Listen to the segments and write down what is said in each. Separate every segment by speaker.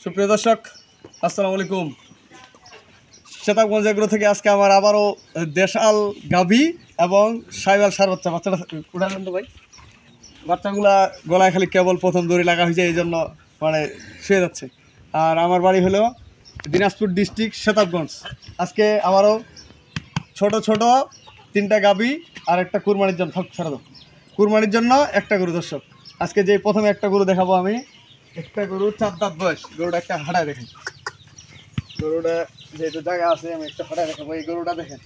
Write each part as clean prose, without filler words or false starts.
Speaker 1: সুপ্রিয় দর্শক, আসসালামু আলাইকুম। সেতাবগঞ্জ এগ্রো থেকে আজকে আমার আবারও দেশাল গাভী এবং সাইওয়াল সার বাচ্চাটা উঠালেন তো ভাই। বাচ্চাগুলা গলায় খালি কেবল প্রথম দড়ি লাগা হয়েছে, এই জন্য মানে শুয়ে যাচ্ছে। আর আমার বাড়ি হলো দিনাজপুর ডিস্ট্রিক্ট সেতাবগঞ্জ। আজকে আমারও ছোট ছোট তিনটা গাভী আর একটা কুরবানির জন্য কুরবানির জন্য একটা গরু। দর্শক, আজকে যে প্রথমে একটা গরু দেখাবো আমি, একটা গরু 4 দাঁত বয়স। গরুটা একটা হাঁটায় দেখেন, গরুটা যেহেতু জায়গা আছে আমি একটা হাঁটায় দেখাবো। এই গরুটা দেখেন,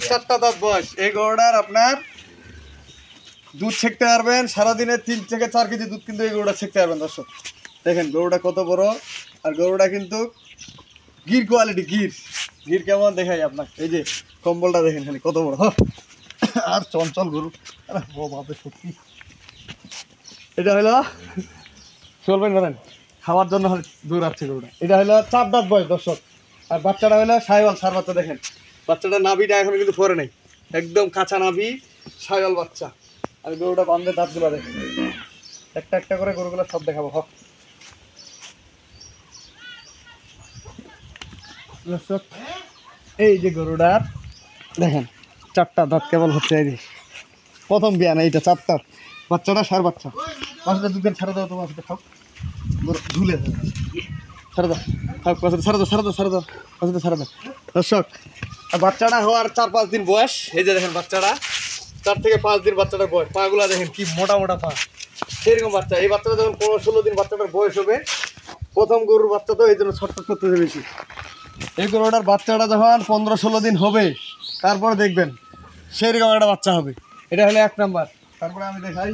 Speaker 1: 4টা দাঁত বয়স। এই গরুটার আপনার দুধ ছেঁকতে পারবেন সারাদিনে 3 থেকে 4 কেজি দুধ কিন্তু এই গরুটা ছেঁকতে পারবেন। দর্শক দেখেন গরুটা কত বড়, আর গরুটা কিন্তু গির কোয়ালিটি। গির কেমন দেখাই আপনাকে, এই যে কম্বলটা দেখেন খালি কত বড়, আর চঞ্চল গরু। আরে ও বাপে সত্যি, এটা হলো চলবেন বলেন খাওয়ার জন্য দূর আসছে গরুটা। এটা হলো 4 দাঁত বয়স দর্শক। আর বাচ্চাটা হলো সাইওয়াল সার বাচ্চা। দেখেন বাচ্চাটা নাভিটা এখন কিন্তু পরে নেই, একদম কাঁচা নাভি, সাইওয়াল বাচ্চা। আর গরুটা বান্ধে দাঁতগুলো দেখেন, একটা একটা করে গরুগুলো সব দেখাবো। দর্শক এই যে গরুটার দেখেন 4টা দাঁত কেবল হচ্ছে, এই যে প্রথম বিয়ান। এইটা 4টা বাচ্চাটা সার বাচ্চা। বাচ্চাটা দুধের ছাড়া দাও, তোমার সাথে খাও, ঝুলে ছাড়া দাও, খাও, ছাড়া দাও। দর্শক বাচ্চাটা হওয়ার 4-5 দিন বয়স। এই যে দেখেন বাচ্চাটা 4 থেকে 5 দিন বাচ্চাটার বয়স। পাগুলা দেখেন কি মোটা মোটা পা, সেরকম বাচ্চা। এই বাচ্চাটা যখন 15-16 দিন বাচ্চাটার বয়স হবে, প্রথম গরুর বাচ্চা তো এই জন্য ছটফট করতেছে বেশি। এই গরুটার বাচ্চাটা যখন 15-16 দিন হবে, তারপরে দেখবেন সেরকম একটা বাচ্চা হবে। এটা হলো 1 নাম্বার। তারপরে আমি দেখাই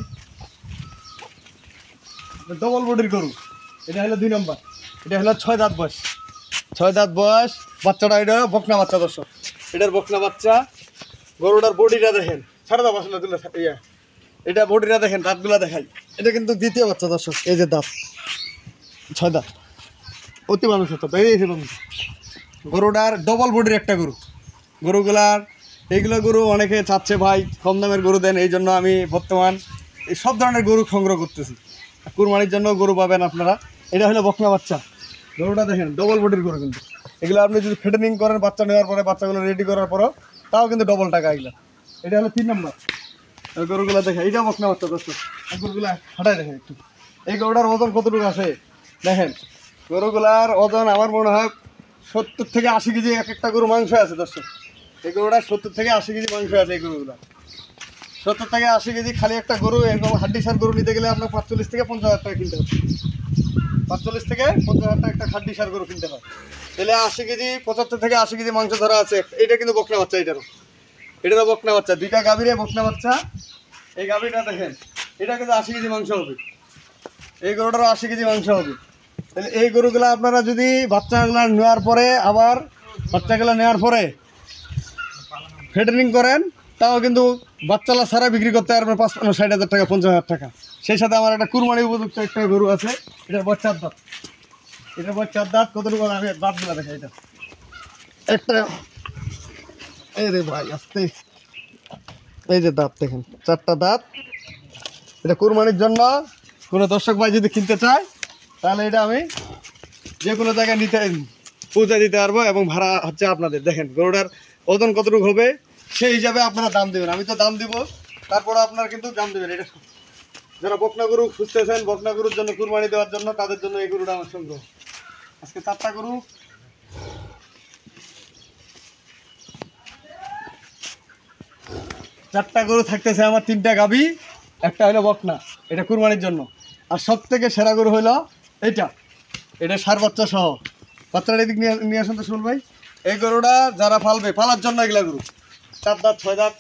Speaker 1: ডবল বডির গরু। এটা হলো 2 নম্বর। এটা হলো 6 দাঁত বয়স। 6 দাঁত বয়স বাচ্চাটা। এটা বকনা বাচ্চা দর্শক, এটার বকনা বাচ্চা। গরুটার বডিটা দেখেন, ছাড়া দাও বাসনা তুলে, এটা বডিটা দেখেন, দাঁতগুলা দেখাই। এটা কিন্তু দ্বিতীয় বাচ্চা দর্শক। এই যে দাঁত, 6 দাঁত, অতি মানুষ হতো। এই গরুটার ডবল বডির একটা গরু। গরুগুলার এইগুলো গরু অনেকে চাচ্ছে ভাই কম দামের গরু দেন, এই জন্য আমি বর্তমান এই সব ধরনের গরু সংগ্রহ করতেছি। কুরবানির জন্য গরু পাবেন আপনারা। এটা হলো বকনা বাচ্চা। গরুটা দেখেন ডবল বডির গরু কিন্তু। এগুলো আপনি যদি ফেটেনিং করেন বাচ্চা নেওয়ার পরে, বাচ্চাগুলো রেডি করার পরও তাও কিন্তু ডবল টাকা এগুলো। এটা হলো 3 নম্বর। গরুগুলো দেখেন, এইটা বকনা বাচ্চা দর্শক। গরুগুলা হাঁটায় দেখেন একটু। এই গরুটার ওজন কতটুকু আছে দেখেন। গরুগুলার ওজন আমার মনে হয় 70 থেকে 80 কেজি এক একটা গরু মাংস আছে দর্শক। এই গরুটা 70 থেকে 80 কেজি মাংস আছে। এই গরুগুলা 70 থেকে 80 কেজি। খালি একটা গরু এরকম হাড্ডি সার গরু নিতে গেলে আপনার 45 থেকে 50 হাজার টাকা কিনতে হবে। 45 থেকে 50 হাজার টাকা একটা হাড্ডি সার গরু কিনতে হয়। তাহলে 80 কেজি, 75 থেকে 80 কেজি মাংস ধরা আছে। এটা কিন্তু বকনা বাচ্চা। এটারও বকনা বাচ্চা। 2টা গাভীরে বকনা বাচ্চা। এই গাভীটা দেখেন, এটা কিন্তু 80 কেজি মাংস হবে। এই গরুটারও 80 কেজি মাংস হবে। তাহলে এই গরুগুলো আপনারা যদি বাচ্চাগুলো নেওয়ার পরে, আবার বাচ্চাগুলো নেওয়ার পরে ফেটারিং করেন, তাও কিন্তু বাচ্চালা ছাড়া বিক্রি করতে পারবেন 55-60 হাজার টাকা, 50 হাজার টাকা। সেই সাথে আমার একটা কুরবানি উপযুক্ত একটা গরু আছে। এটার বয়স 4 দাঁত। এটার বয়স 4 দাঁত। কতটুকু আমি দাঁতগুলো দেখা। এটা একটা, এই রে ভাই আসতে, এই যে দাঁত দেখেন, 4টা দাঁত। এটা কুরবানির জন্য কোনো দর্শক ভাই যদি কিনতে চায়, তাহলে এটা আমি যে কোনো জায়গায় পৌঁছে দিতে পারবো, এবং ভাড়া হচ্ছে আপনাদের। দেখেন গরুটার ওজন কতটুকু হবে সেই হিসাবে আপনারা দাম দেবেন। আমি তো দাম দিব, তারপরে আপনারা কিন্তু দাম দেবেন। এটা যারা বকনা গরু খুঁজতেছেন, বকনা গরুর জন্য কুরবানি দেওয়ার জন্য, তাদের জন্য এই গরুটা আমার সংগ্রহ। আজকে 4টা গরু। 4টা গরু থাকতেছে আমার, 3টা গাভী, একটা হলো বকনা। এটা কুরবানির জন্য। আর সব থেকে সেরা গরু হলো এটা সার বাচ্চা সহ। বাচ্চাটা এদিক নিয়ে আসেন তো শুনুন ভাই। এই গরুটা যারা পালবে, পালার জন্য এগুলা গরু। 4 দাঁত 6 দাঁত।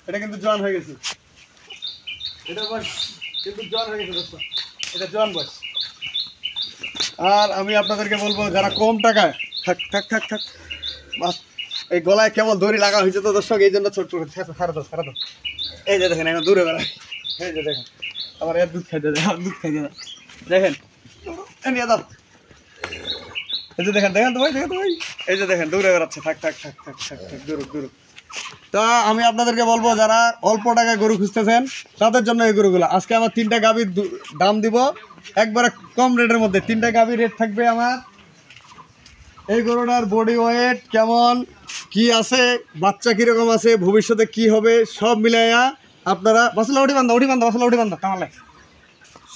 Speaker 1: এটা কিন্তু জোয়ান হয়ে গেছে। এটা বয়স কিন্তু জোয়ান হয়ে গেছে। এটা জোয়ান বয়স। আর আমি আপনাদেরকে বলবো, যারা কম টাকায়, থাক বাস, এই গলায় কেমন দড়ি লাগা হয়েছে তো দর্শক, এই জন্য ছোট ছাড়া দাও। এই যে দেখেন এখন দূরে বেড়ায়। এই যে দেখেন আমার এর দুধ খাইতে দেয়, দেখেন নিয়ে দাও। এই যে দেখেন তো ভাই, এই যে দেখেন দৌড়ে বেড়াচ্ছে। থাক দূর। তো আমি আপনাদেরকে বলবো যারা অল্প টাকায় গরু খুঁজতেছেন তাদের জন্য এই গরুগুলো। আজকে আমার 3টা গাভীর দাম দিব একবারে কম রেটের মধ্যে। 3টা গাভীর রেট থাকবে আমার, এই গরুটার বডি ওয়েট কেমন, কি আছে, বাচ্চা কীরকম আছে, ভবিষ্যতে কি হবে, সব মিলাইয়া আপনারা বাসলা উঠি বান্ধা তাহলে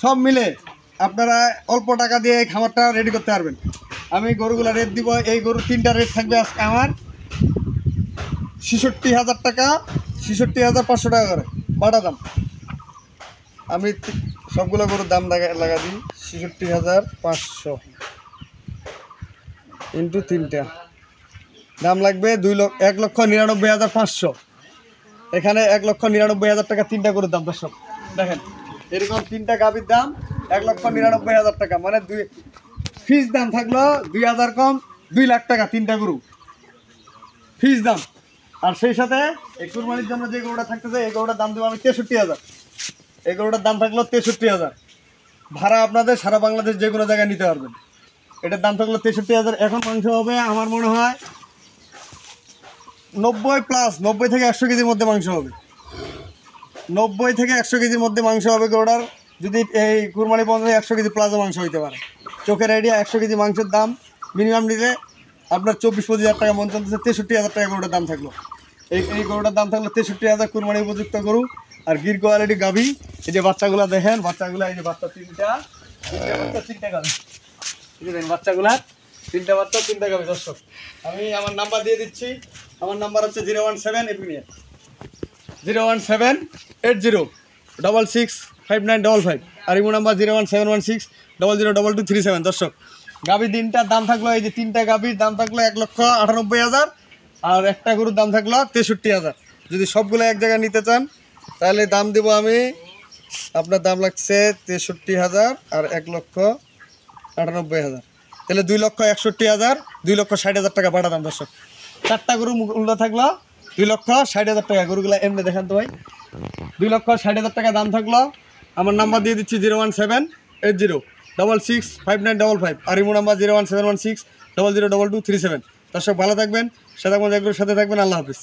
Speaker 1: সব মিলে আপনারা অল্প টাকা দিয়ে এই খামারটা রেডি করতে পারবেন। আমি গরুগুলো রেট দিব, এই গরু 3টা রেট থাকবে আজকে আমার 66,000 টাকা, 66,500 টাকা করে বাটা দাম। আমি সবগুলো গরুর দাম লাগা দিই 66,500 ইন্টু 3টা দাম লাগবে 1,99,500। এখানে 1,99,000 টাকা 3টা গরুর দাম। দর্শক দেখেন এরকম 3টা গাভীর দাম 1,99,000 টাকা, মানে ফিস দাম থাকলো 2,000 কম 2 লাখ টাকা 3টা গরু ফিস দাম। আর সেই সাথে এই কুরবানির জন্য যে গরুটা থাকতেছে এই গরুটার দাম দেবো আমি 63,000। এই গরুটার দাম থাকলো 63,000, ভাড়া আপনাদের সারা বাংলাদেশ যে কোনো জায়গায় নিতে পারবেন। এটার দাম থাকলো 63,000। এখন মাংস হবে আমার মনে হয় 90 থেকে 100 কেজির মধ্যে মাংস হবে, 90 থেকে 100 কেজির মধ্যে মাংস হবে গরুটার। যদি এই কুরবানি পর্যন্ত 100 কেজি প্লাজো মাংস হইতে পারে, চোখের আইডিয়া 100 কেজি মাংসের দাম মিনিমাম নিলে আপনার 24-25 হাজার টাকা মন চলতেছে। 63,000 টাকা গরুটার দাম থাকলো। এই গরুটার দাম থাকলো 63,000 কুরবানি উপযুক্ত গরু। আর গির কোয়ালিটি গাভী, এই যে বাচ্চাগুলো দেখেন, বাচ্চাগুলো এই যে বাচ্চা 3টা গাভী, দেখেন বাচ্চাগুলা 3টা বাচ্চা 3টা গাভী। দর্শক আমি আমার নাম্বার দিয়ে দিচ্ছি, আমার নাম্বার হচ্ছে 01780665955 আর ইমো নাম্বার 01716002237। দর্শক গাভী 3টার দাম থাকলো, এই যে 3টা গাভীর দাম থাকলো 1,98,000 আর একটা গরুর দাম থাকলো 63,000। যদি সবগুলো এক জায়গায় নিতে চান তাহলে দাম দেবো আমি, আপনার দাম লাগছে 63,000 আর 1,98,000, তাহলে 2,61,000, 2,60,000 টাকা বাটা দাম। দর্শক 4টা গরু মূল্য থাকলো 2,60,000 টাকা। গরুগুলো এমনি দেখান তো ভাই, 2,60,000 টাকা দাম থাকলো। আমার নাম্বার দিয়ে দিচ্ছি 01780665955 আর ইমো নাম্বার 01716002237। দর্শক ভালো থাকবেন, সাথে থাকবেন, আল্লাহ হাফিজ।